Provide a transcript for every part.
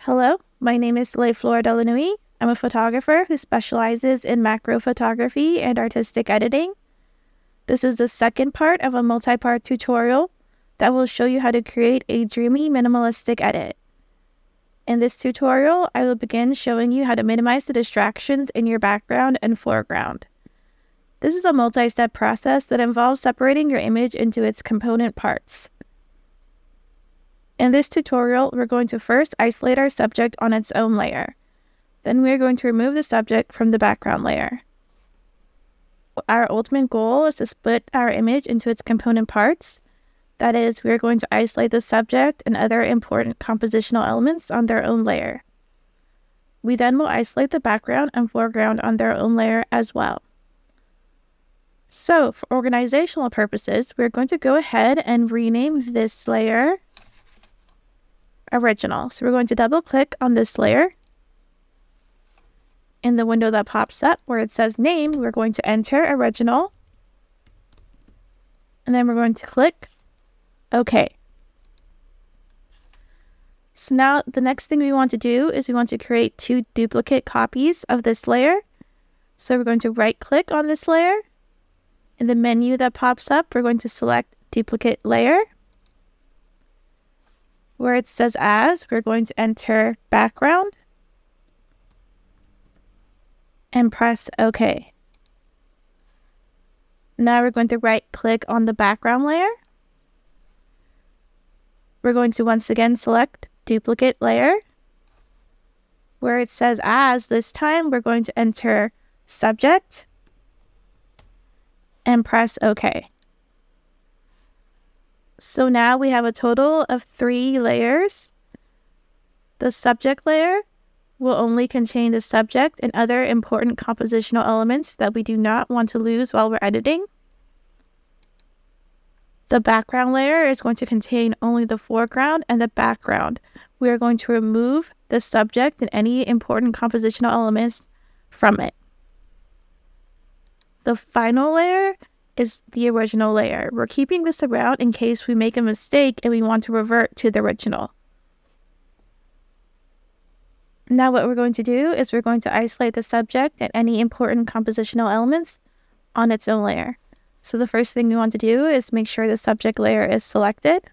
Hello, my name is lesfleursdelanuit. I'm a photographer who specializes in macro photography and artistic editing. This is the second part of a multi-part tutorial that will show you how to create a dreamy minimalistic edit. In this tutorial, I will begin showing you how to minimize the distractions in your background and foreground. This is a multi-step process that involves separating your image into its component parts. In this tutorial, we're going to first isolate our subject on its own layer. Then we're going to remove the subject from the background layer. Our ultimate goal is to split our image into its component parts. That is, we're going to isolate the subject and other important compositional elements on their own layer. We then will isolate the background and foreground on their own layer as well. So, for organizational purposes, we're going to go ahead and rename this layer Original. So we're going to double click on this layer. In the window that pops up where it says name, we're going to enter Original. And then we're going to click OK. So now the next thing we want to do is we want to create two duplicate copies of this layer. So we're going to right click on this layer. In the menu that pops up, we're going to select Duplicate Layer. Where it says As, we're going to enter Background and press OK. Now we're going to right click on the background layer. We're going to once again select Duplicate Layer. Where it says As, this time we're going to enter Subject and press OK. So now we have a total of 3 layers. The subject layer will only contain the subject and other important compositional elements that we do not want to lose while we're editing. The background layer is going to contain only the foreground and the background. We are going to remove the subject and any important compositional elements from it. The final layer is the original layer. We're keeping this around in case we make a mistake and we want to revert to the original. Now what we're going to do is we're going to isolate the subject and any important compositional elements on its own layer. So the first thing we want to do is make sure the subject layer is selected.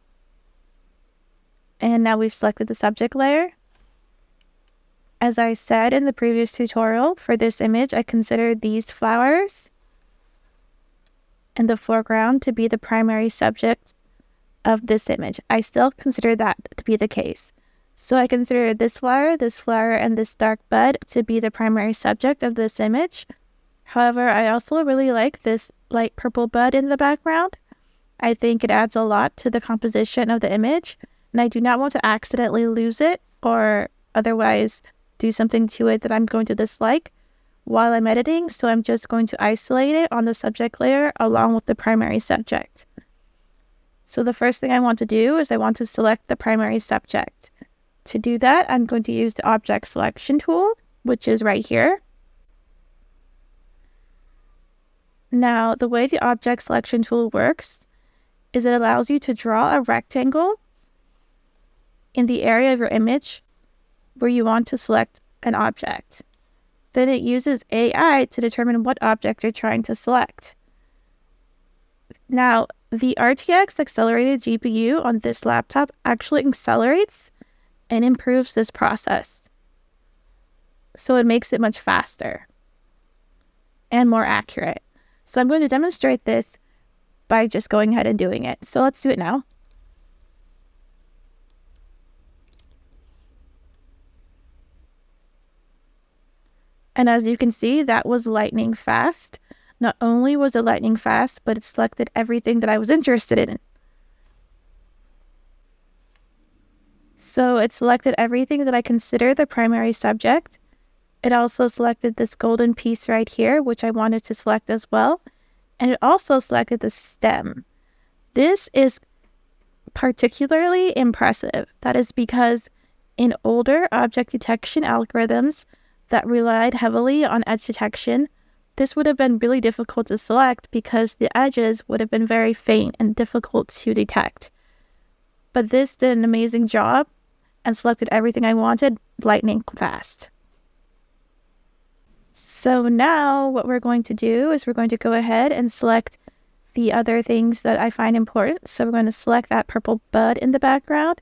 And now we've selected the subject layer. As I said in the previous tutorial, for this image, I consider these flowers and the foreground to be the primary subject of this image. I still consider that to be the case. So I consider this flower, and this dark bud to be the primary subject of this image. However, I also really like this light purple bud in the background. I think it adds a lot to the composition of the image, and I do not want to accidentally lose it or otherwise do something to it that I'm going to dislike while I'm editing, so I'm just going to isolate it on the subject layer along with the primary subject. So the first thing I want to do is I want to select the primary subject. To do that, I'm going to use the Object Selection tool, which is right here. Now, the way the Object Selection tool works is it allows you to draw a rectangle in the area of your image where you want to select an object. Then it uses AI to determine what object you're trying to select. Now, the RTX accelerated GPU on this laptop actually accelerates and improves this process. So it makes it much faster and more accurate. So I'm going to demonstrate this by just going ahead and doing it. So let's do it now. And as you can see, that was lightning fast. Not only was it lightning fast, but it selected everything that I was interested in. So it selected everything that I consider the primary subject. It also selected this golden piece right here, which I wanted to select as well. And it also selected the stem. This is particularly impressive. That is because in older object detection algorithms that relied heavily on edge detection, this would have been really difficult to select because the edges would have been very faint and difficult to detect. But this did an amazing job and selected everything I wanted lightning fast. So now what we're going to do is we're going to go ahead and select the other things that I find important. So we're going to select that purple bud in the background.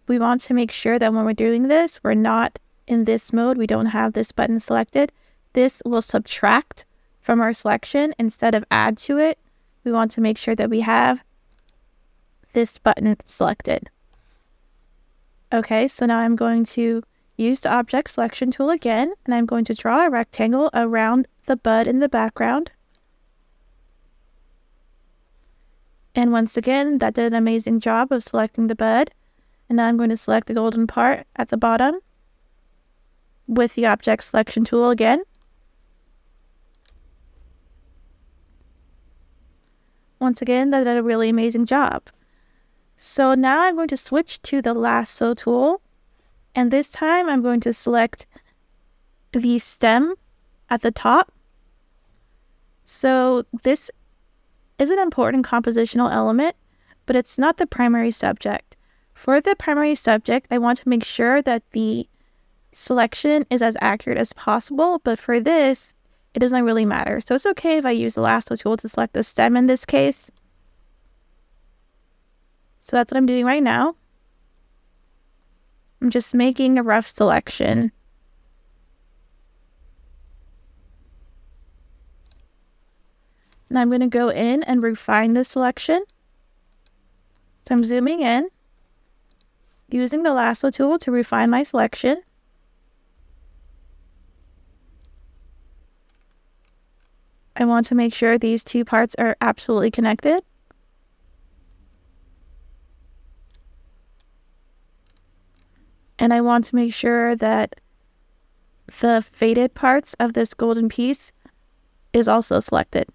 We want to make sure that when we're doing this, we're not in this mode. We don't have this button selected. This will subtract from our selection instead of add to it. We want to make sure that we have this button selected. Okay, so now I'm going to use the object selection tool again, and I'm going to draw a rectangle around the bud in the background. And once again, that did an amazing job of selecting the bud. And now I'm going to select the golden part at the bottom with the object selection tool again. Once again, that did a really amazing job. So now I'm going to switch to the lasso tool, and this time I'm going to select the stem at the top. So this is an important compositional element, but it's not the primary subject. For the primary subject, I want to make sure that the selection is as accurate as possible, but for this, it doesn't really matter. So it's okay if I use the lasso tool to select the stem in this case. So that's what I'm doing right now. I'm just making a rough selection. Now I'm going to go in and refine the selection. So I'm zooming in, using the lasso tool to refine my selection. I want to make sure these two parts are absolutely connected. And I want to make sure that the faded parts of this golden piece is also selected.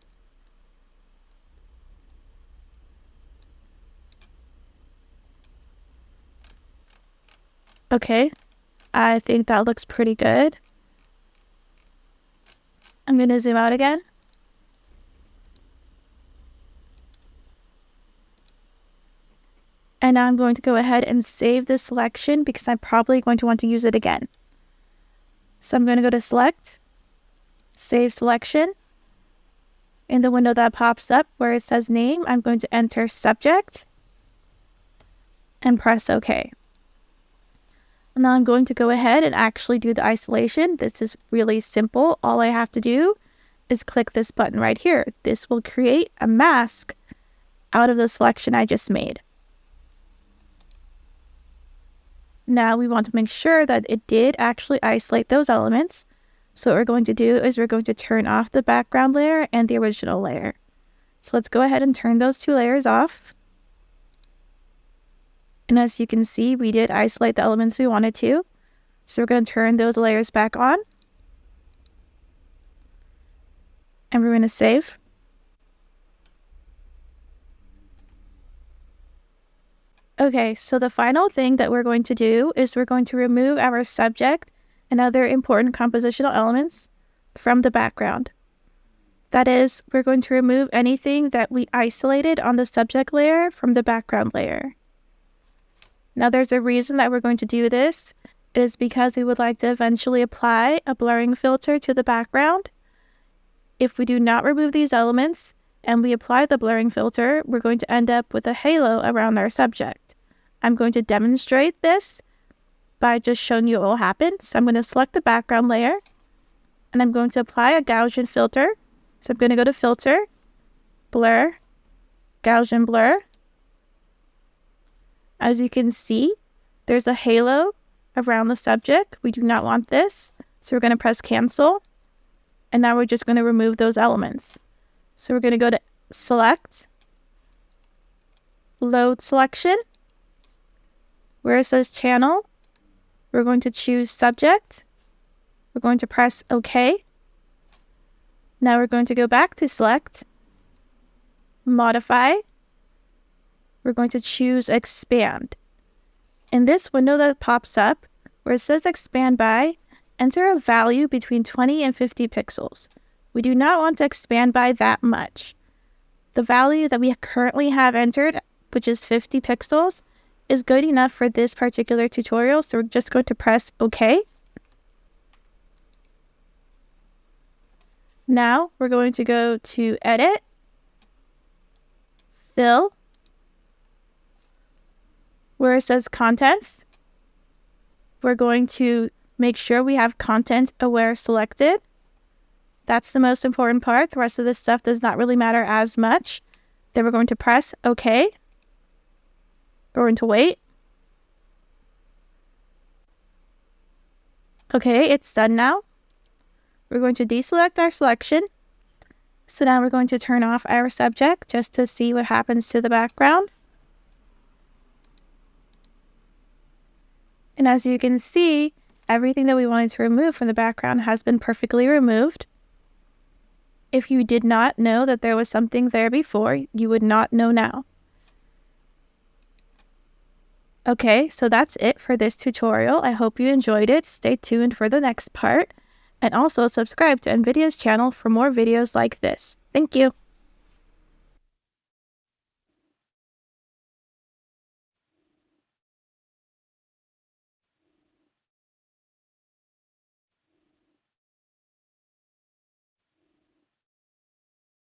Okay, I think that looks pretty good. I'm going to zoom out again. And now I'm going to go ahead and save this selection because I'm probably going to want to use it again. So I'm going to go to Select, Save Selection. In the window that pops up where it says Name, I'm going to enter Subject and press OK. Now I'm going to go ahead and actually do the isolation. This is really simple. All I have to do is click this button right here. This will create a mask out of the selection I just made. Now we want to make sure that it did actually isolate those elements. So what we're going to do is we're going to turn off the background layer and the original layer. So let's go ahead and turn those two layers off. And as you can see, we did isolate the elements we wanted to. So we're going to turn those layers back on. And we're going to save. Okay, so the final thing that we're going to do is we're going to remove our subject and other important compositional elements from the background. That is, we're going to remove anything that we isolated on the subject layer from the background layer. Now there's a reason that we're going to do this. It is because we would like to eventually apply a blurring filter to the background. If we do not remove these elements and we apply the blurring filter, we're going to end up with a halo around our subject. I'm going to demonstrate this by just showing you what will happen. So I'm going to select the background layer and I'm going to apply a Gaussian filter. So I'm going to go to Filter, Blur, Gaussian Blur. As you can see, there's a halo around the subject. We do not want this. So we're going to press Cancel. And now we're just going to remove those elements. So we're going to go to Select, Load Selection. Where it says Channel, we're going to choose Subject. We're going to press OK. Now we're going to go back to Select, Modify. We're going to choose Expand. In this window that pops up, where it says Expand By, enter a value between 20 and 50 pixels. We do not want to expand by that much. The value that we currently have entered, which is 50 pixels, is good enough for this particular tutorial, so we're just going to press OK. Now we're going to go to Edit, Fill, where it says Contents. We're going to make sure we have Content Aware selected. That's the most important part. The rest of this stuff does not really matter as much. Then we're going to press OK. We're going to wait. Okay, it's done now. We're going to deselect our selection. So now we're going to turn off our subject just to see what happens to the background. And as you can see, everything that we wanted to remove from the background has been perfectly removed. If you did not know that there was something there before, you would not know now. Okay, so that's it for this tutorial. I hope you enjoyed it. Stay tuned for the next part. And also subscribe to NVIDIA's channel for more videos like this. Thank you.